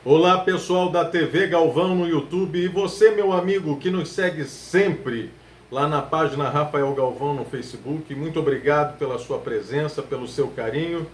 Olá pessoal da TV Galvão no YouTube e você, meu amigo, que nos segue sempre lá na página Rafael Galvão no Facebook. Muito obrigado pela sua presença, pelo seu carinho.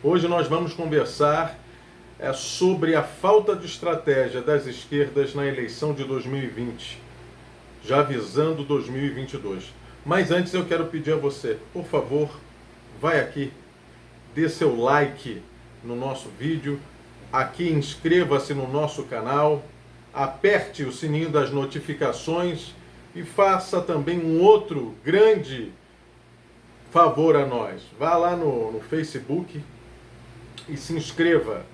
Hoje nós vamos conversar sobre a falta de estratégia das esquerdas na eleição de 2020, já visando 2022. Mas antes eu quero pedir a você, por favor, vai aqui, dê seu like no nosso vídeo. Aqui inscreva-se no nosso canal, aperte o sininho das notificações e faça também um outro grande favor a nós. Vá lá no Facebook e se inscreva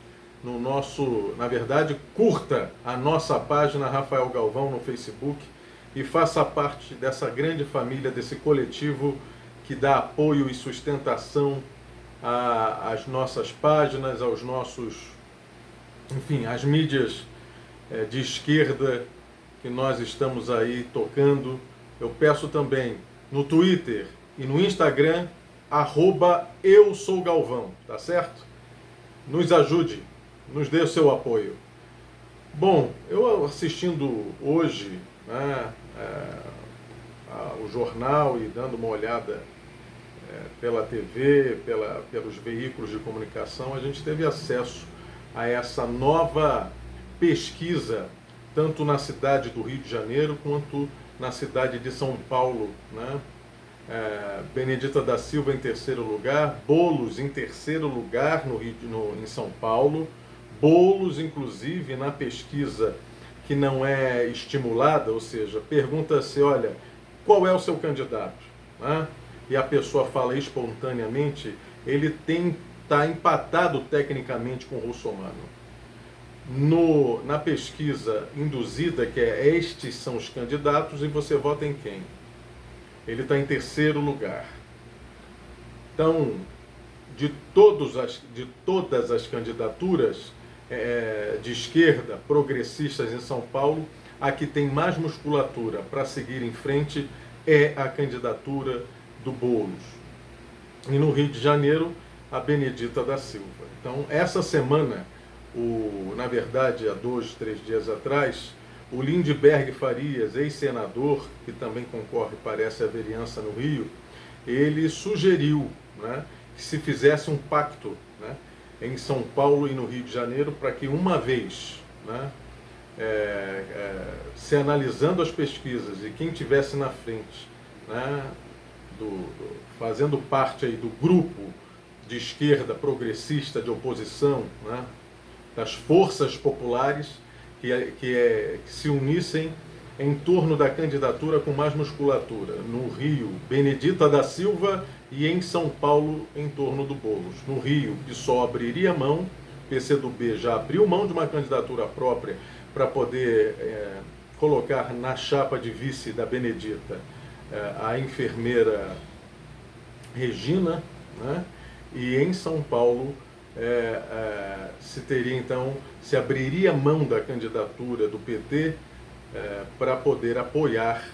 no nosso, na verdade, curta a nossa página Rafael Galvão no Facebook e faça parte dessa grande família, desse coletivo que dá apoio e sustentação às nossas páginas, aos nossos, enfim, as mídias de esquerda que nós estamos aí tocando. Eu peço também no Twitter e no Instagram, @EuSouGalvão, tá certo? Nos ajude, nos dê o seu apoio. Bom, eu assistindo hoje, né, o jornal e dando uma olhada pela TV, pelos veículos de comunicação, a gente teve acesso a essa nova pesquisa, tanto na cidade do Rio de Janeiro quanto na cidade de São Paulo, né? Benedita da Silva em terceiro lugar, Boulos em terceiro lugar em São Paulo, Boulos inclusive na pesquisa que não é estimulada, ou seja, pergunta-se, olha, qual é o seu candidato? Né? E a pessoa fala espontaneamente, ele está empatado tecnicamente com o Russomano. Na pesquisa induzida, que é estes são os candidatos, e você vota em quem? Ele está em terceiro lugar. Então, de todas as candidaturas de esquerda, progressistas em São Paulo, a que tem mais musculatura para seguir em frente é a candidatura do Boulos. E no Rio de Janeiro, a Benedita da Silva. Então, essa semana, na verdade, há 2, 3 dias atrás, o Lindbergh Farias, ex-senador, que também concorre, parece, à vereança no Rio, ele sugeriu, né, que se fizesse um pacto, né, em São Paulo e no Rio de Janeiro, para que uma vez, né, se analisando as pesquisas e quem tivesse na frente, né, fazendo parte aí do grupo de esquerda progressista de oposição, né, das forças populares que se unissem em torno da candidatura com mais musculatura. No Rio, Benedita da Silva, e em São Paulo, em torno do Boulos. No Rio, o PSOL abriria mão, o PCdoB já abriu mão de uma candidatura própria para poder colocar na chapa de vice da Benedita a enfermeira Regina, né? E em São Paulo se abriria mão da candidatura do PT para poder apoiar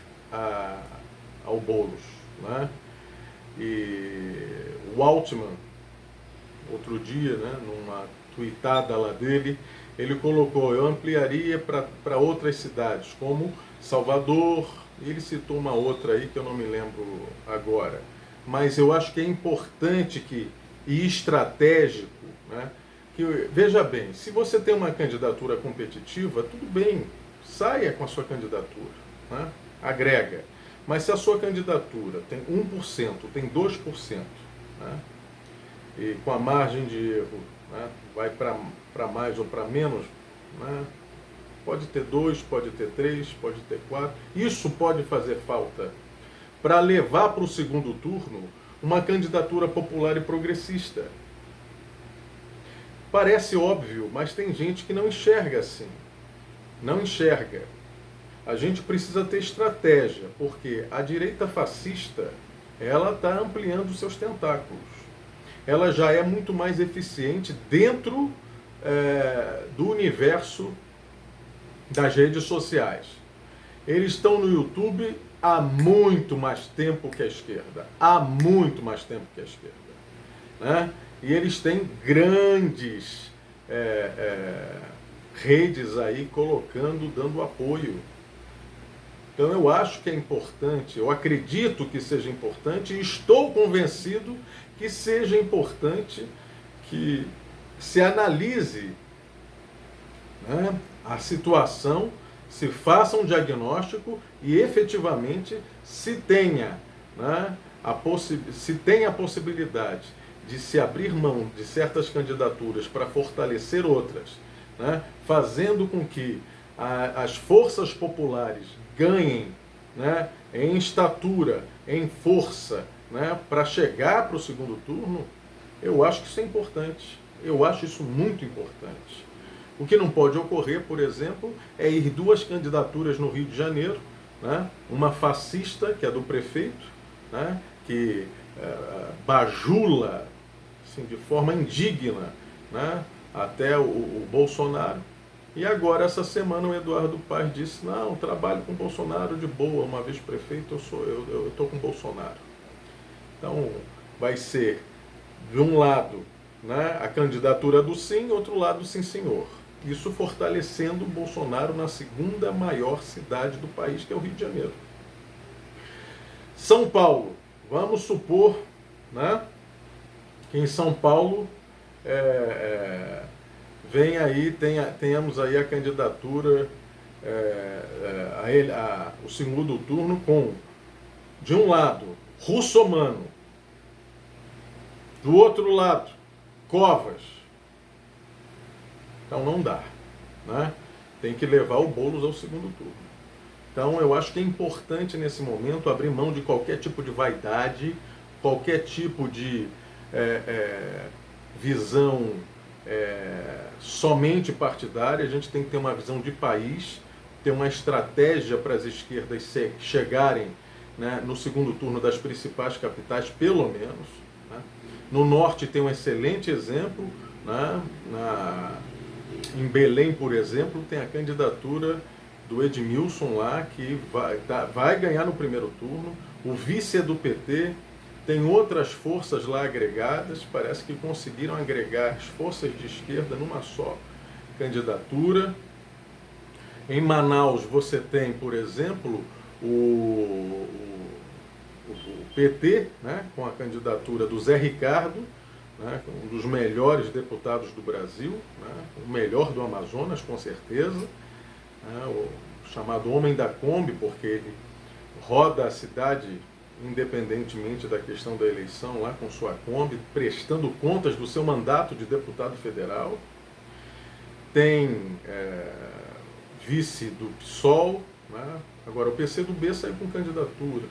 ao Boulos, né? E o Altman, outro dia, né, numa tuitada lá dele, ele colocou, eu ampliaria para outras cidades, como Salvador, ele citou uma outra aí que eu não me lembro agora. Mas eu acho que é importante e estratégico, né, que, veja bem, se você tem uma candidatura competitiva, tudo bem, saia com a sua candidatura, né, agrega. Mas se a sua candidatura tem 1%, tem 2%, né, e com a margem de erro, né, vai para mais ou para menos, né, pode ter 2, pode ter 3, pode ter 4, isso pode fazer falta para levar para o segundo turno uma candidatura popular e progressista. Parece óbvio, mas tem gente que não enxerga assim. Não enxerga. A gente precisa ter estratégia, porque a direita fascista, ela está ampliando seus tentáculos. Ela já é muito mais eficiente dentro do universo das redes sociais. Eles estão no YouTube há muito mais tempo que a esquerda. Há muito mais tempo que a esquerda. Né? E eles têm grandes redes aí colocando, dando apoio. Então eu acho que é importante, eu acredito que seja importante e estou convencido que seja importante que se analise, né, a situação, se faça um diagnóstico e efetivamente se tenha, né, se tenha a possibilidade de se abrir mão de certas candidaturas para fortalecer outras, né, fazendo com que as forças populares ganhem, né, em estatura, em força, né, para chegar para o segundo turno, eu acho que isso é importante. Eu acho isso muito importante. O que não pode ocorrer, por exemplo, é ir duas candidaturas no Rio de Janeiro, né, uma fascista, que é do prefeito, né, que bajula assim, de forma indigna, né, até o Bolsonaro. E agora, essa semana, o Eduardo Paes disse, não, trabalho com Bolsonaro de boa, uma vez prefeito, eu estou com Bolsonaro. Então, vai ser, de um lado, né, a candidatura do sim, outro lado, sim senhor. Isso fortalecendo o Bolsonaro na segunda maior cidade do país, que é o Rio de Janeiro. São Paulo, vamos supor, né, que em São Paulo vem aí, tenhamos aí a candidatura, o segundo turno com, de um lado, Russomano, do outro lado, Covas. Então não dá, né? Tem que levar o Boulos ao segundo turno. Então eu acho que é importante nesse momento abrir mão de qualquer tipo de vaidade, qualquer tipo de visão somente partidária. A gente tem que ter uma visão de país, ter uma estratégia para as esquerdas chegarem, né, no segundo turno das principais capitais, pelo menos. Né? No norte tem um excelente exemplo, né? Em Belém, por exemplo, tem a candidatura do Edmilson lá, que vai ganhar no primeiro turno. O vice é do PT. Tem outras forças lá agregadas, parece que conseguiram agregar as forças de esquerda numa só candidatura. Em Manaus você tem, por exemplo, o PT, né, com a candidatura do Zé Ricardo, né, um dos melhores deputados do Brasil, né, o melhor do Amazonas, com certeza, né, o chamado Homem da Kombi, porque ele roda a cidade independentemente da questão da eleição, lá com sua Kombi, prestando contas do seu mandato de deputado federal. Tem vice do PSOL, né? Agora o PCdoB saiu com candidatura.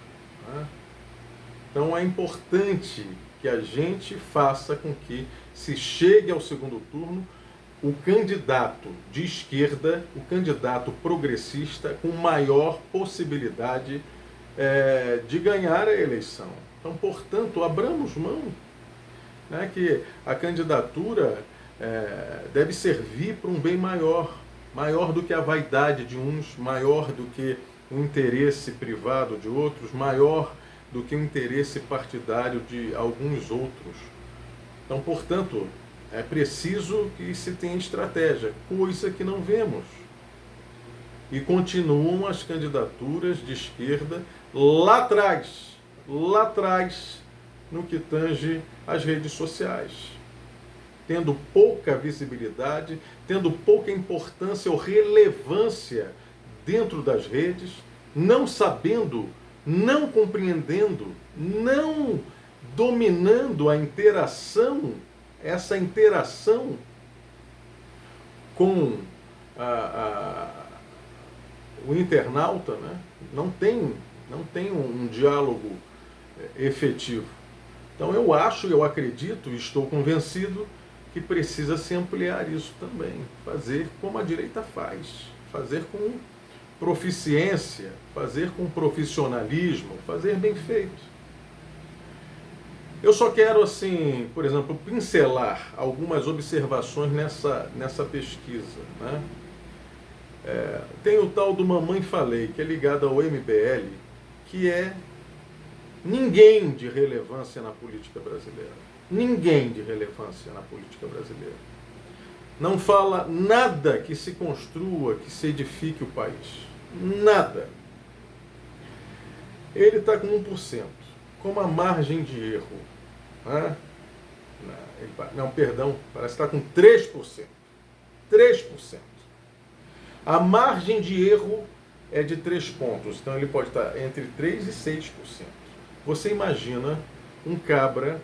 Né? Então é importante que a gente faça com que se chegue ao segundo turno o candidato de esquerda, o candidato progressista com maior possibilidade de ganhar a eleição. Então, portanto, abramos mão, né, que a candidatura deve servir para um bem maior, maior do que a vaidade de uns, maior do que o interesse privado de outros, maior do que o interesse partidário de alguns outros. Então, portanto, é preciso que se tenha estratégia, coisa que não vemos. E continuam as candidaturas de esquerda lá atrás, no que tange às redes sociais, tendo pouca visibilidade, tendo pouca importância ou relevância dentro das redes, não sabendo, não compreendendo, não dominando a interação, essa interação com o internauta, né? Não tem um diálogo efetivo. Então eu acho, eu acredito, estou convencido que precisa se ampliar isso também, fazer como a direita faz, fazer com proficiência, fazer com profissionalismo, fazer bem feito. Eu só quero, assim, por exemplo, pincelar algumas observações nessa pesquisa, né? Tem o tal do Mamãe Falei, que é ligado ao MBL, que é ninguém de relevância na política brasileira. Ninguém de relevância na política brasileira. Não fala nada que se construa, que se edifique o país. Nada. Ele está com 1%, com uma margem de erro. Né? Não, perdão, parece que está com 3%. 3%. A margem de erro é de 3 pontos, então ele pode estar entre 3% e 6%. Você imagina um cabra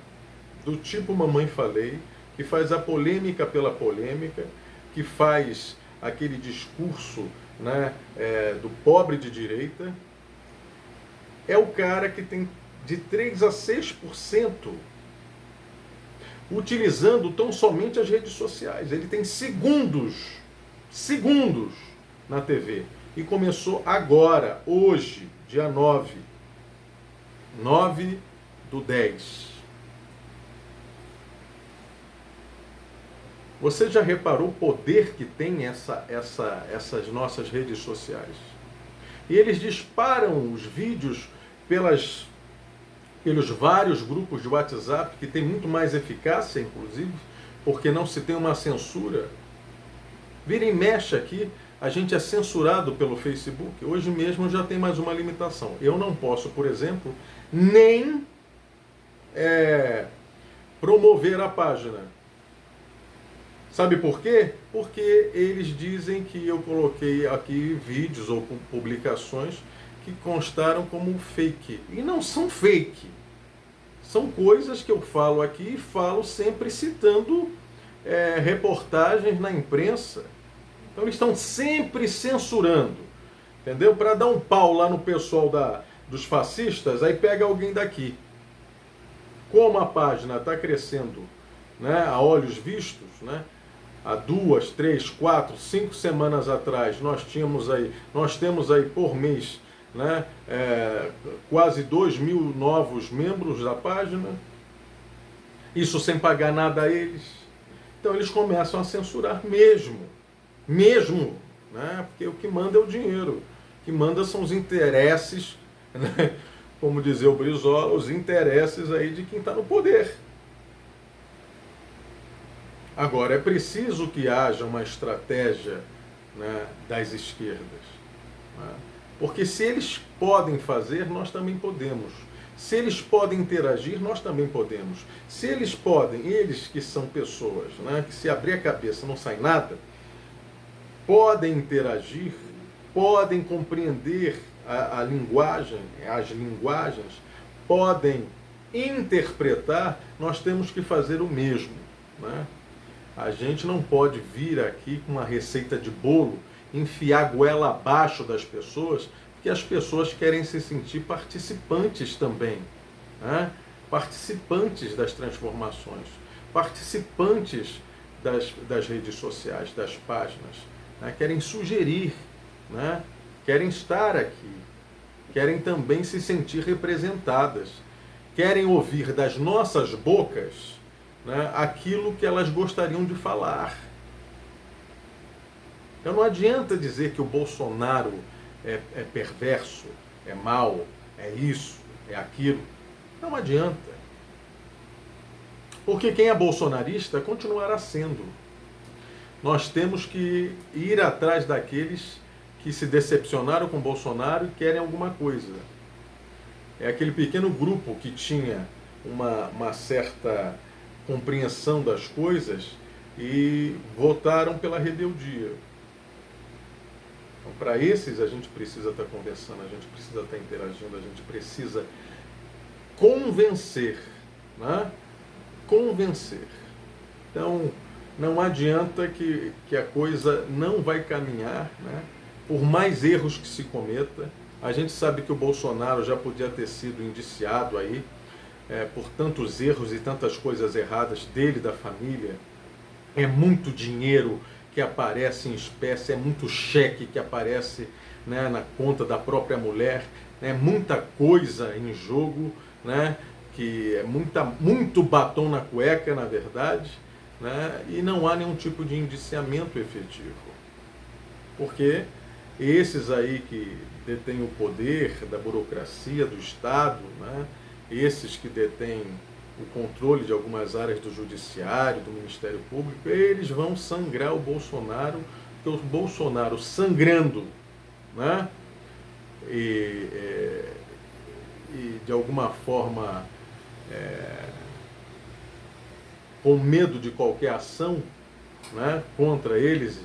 do tipo Mamãe Falei, que faz a polêmica pela polêmica, que faz aquele discurso, né, do pobre de direita, é o cara que tem de 3% a 6% utilizando tão somente as redes sociais. Ele tem segundos na TV. E começou agora, hoje, dia 9/10. Você já reparou o poder que tem essas nossas redes sociais? E eles disparam os vídeos pelos vários grupos de WhatsApp, que tem muito mais eficácia, inclusive, porque não se tem uma censura. Vira e mexe aqui, a gente é censurado pelo Facebook. Hoje mesmo já tem mais uma limitação. Eu não posso, por exemplo, nem promover a página. Sabe por quê? Porque eles dizem que eu coloquei aqui vídeos ou publicações que constaram como fake. E não são fake. São coisas que eu falo aqui e falo sempre citando reportagens na imprensa. Então eles estão sempre censurando. Entendeu? Para dar um pau lá no pessoal dos fascistas, aí pega alguém daqui. Como a página está crescendo, né, a olhos vistos, né? Há 2, 3, 4, 5 semanas atrás nós temos aí por mês, né, quase 2.000 novos membros da página, isso sem pagar nada a eles. Então eles começam a censurar mesmo, né, porque o que manda é o dinheiro, o que manda são os interesses, né, como dizia o Brizola, os interesses aí de quem está no poder. Agora, é preciso que haja uma estratégia, né, das esquerdas. Né? Porque se eles podem fazer, nós também podemos. Se eles podem interagir, nós também podemos. Se eles podem, eles que são pessoas, né, que se abrir a cabeça não sai nada, podem interagir, podem compreender a linguagem, as linguagens, podem interpretar, nós temos que fazer o mesmo. Né? A gente não pode vir aqui com uma receita de bolo, enfiar a goela abaixo das pessoas, porque as pessoas querem se sentir participantes também. Né? Participantes das transformações, participantes das redes sociais, das páginas. Né? Querem sugerir, né? Querem estar aqui, querem também se sentir representadas, querem ouvir das nossas bocas, né, aquilo que elas gostariam de falar. Então não adianta dizer que o Bolsonaro é perverso, é mau, é isso, é aquilo. Não adianta. Porque quem é bolsonarista continuará sendo. Nós temos que ir atrás daqueles que se decepcionaram com Bolsonaro e querem alguma coisa. É aquele pequeno grupo que tinha uma certa compreensão das coisas e votaram pela rebeldia. Então, para esses, a gente precisa estar conversando, a gente precisa estar interagindo, a gente precisa convencer, né? Convencer. Então, não adianta que a coisa não vai caminhar, né? Por mais erros que se cometa. A gente sabe que o Bolsonaro já podia ter sido indiciado aí, por tantos erros e tantas coisas erradas dele, da família. É muito dinheiro que aparece em espécie, é muito cheque que aparece, né, na conta da própria mulher, é muita coisa em jogo, né, que é muito batom na cueca, na verdade, né, e não há nenhum tipo de indiciamento efetivo. Porque esses aí que detêm o poder da burocracia, do Estado, né, esses que detêm o controle de algumas áreas do judiciário, do Ministério Público, eles vão sangrar o Bolsonaro, porque o Bolsonaro sangrando, né? E de alguma forma com medo de qualquer ação, né, contra eles,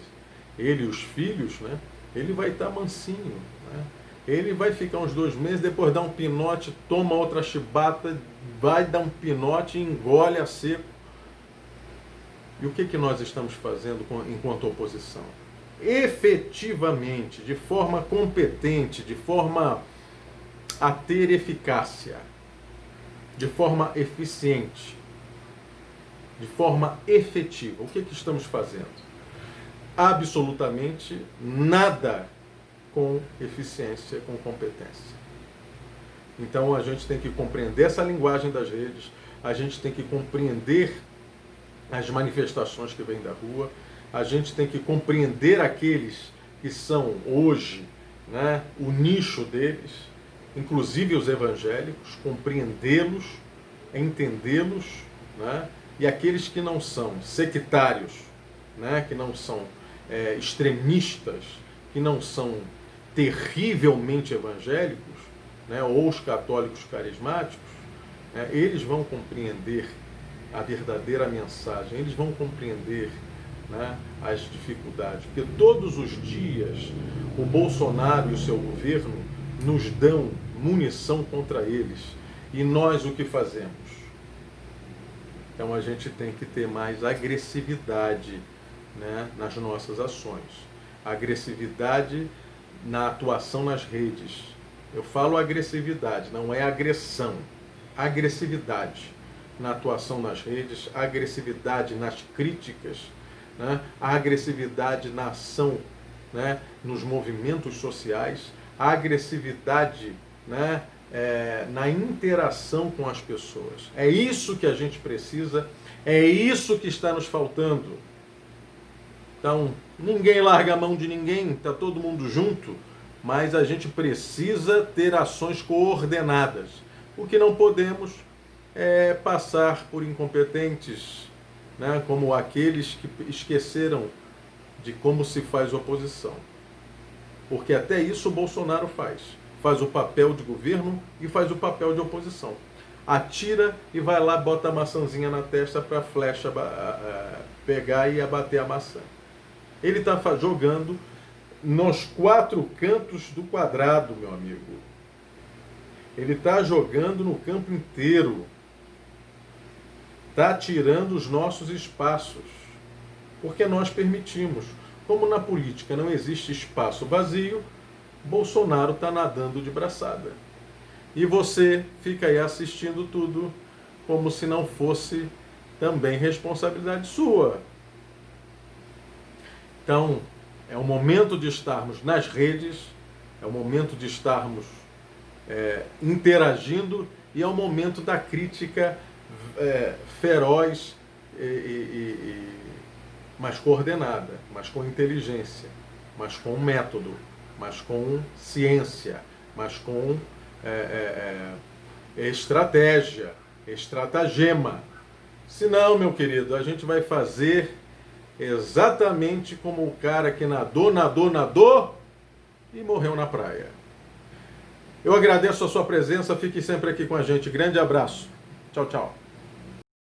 ele e os filhos, né, ele vai estar mansinho, né? Ele vai ficar uns 2 meses, depois dá um pinote, toma outra chibata, vai dar um pinote e engole a seco. E o que nós estamos fazendo enquanto oposição? Efetivamente, de forma competente, de forma a ter eficácia, de forma eficiente, de forma efetiva. O que estamos fazendo? Absolutamente nada com eficiência, com competência. Então a gente tem que compreender essa linguagem das redes, a gente tem que compreender as manifestações que vêm da rua, a gente tem que compreender aqueles que são hoje, né, o nicho deles, inclusive os evangélicos, compreendê-los, entendê-los, né, e aqueles que não são sectários, né, que não são extremistas, que não são terrivelmente evangélicos, né, ou os católicos carismáticos, né, eles vão compreender a verdadeira mensagem, eles vão compreender, né, as dificuldades, porque todos os dias o Bolsonaro e o seu governo nos dão munição contra eles, e nós o que fazemos? Então a gente tem que ter mais agressividade, né, nas nossas ações, agressividade na atuação nas redes. Eu falo agressividade, não é agressão, agressividade na atuação nas redes, agressividade nas críticas, né, a agressividade na ação, né, nos movimentos sociais, a agressividade, né, na interação com as pessoas. É isso que a gente precisa, é isso que está nos faltando. Então, ninguém larga a mão de ninguém, está todo mundo junto, mas a gente precisa ter ações coordenadas. O que não podemos é passar por incompetentes, né, como aqueles que esqueceram de como se faz oposição. Porque até isso o Bolsonaro faz. Faz o papel de governo e faz o papel de oposição. Atira e vai lá, bota a maçãzinha na testa para a flecha pegar e abater a maçã. Ele está jogando nos 4 cantos do quadrado, meu amigo. Ele está jogando no campo inteiro. Está tirando os nossos espaços. Porque nós permitimos. Como na política não existe espaço vazio, Bolsonaro está nadando de braçada. E você fica aí assistindo tudo como se não fosse também responsabilidade sua. Então, é o momento de estarmos nas redes, é o momento de estarmos interagindo, e é o momento da crítica feroz, mas coordenada, mas com inteligência, mas com método, mas com ciência, mas com estratégia, estratagema. Senão, meu querido, a gente vai fazer exatamente como o cara que nadou e morreu na praia. Eu agradeço a sua presença, fique sempre aqui com a gente. Grande abraço. Tchau, tchau.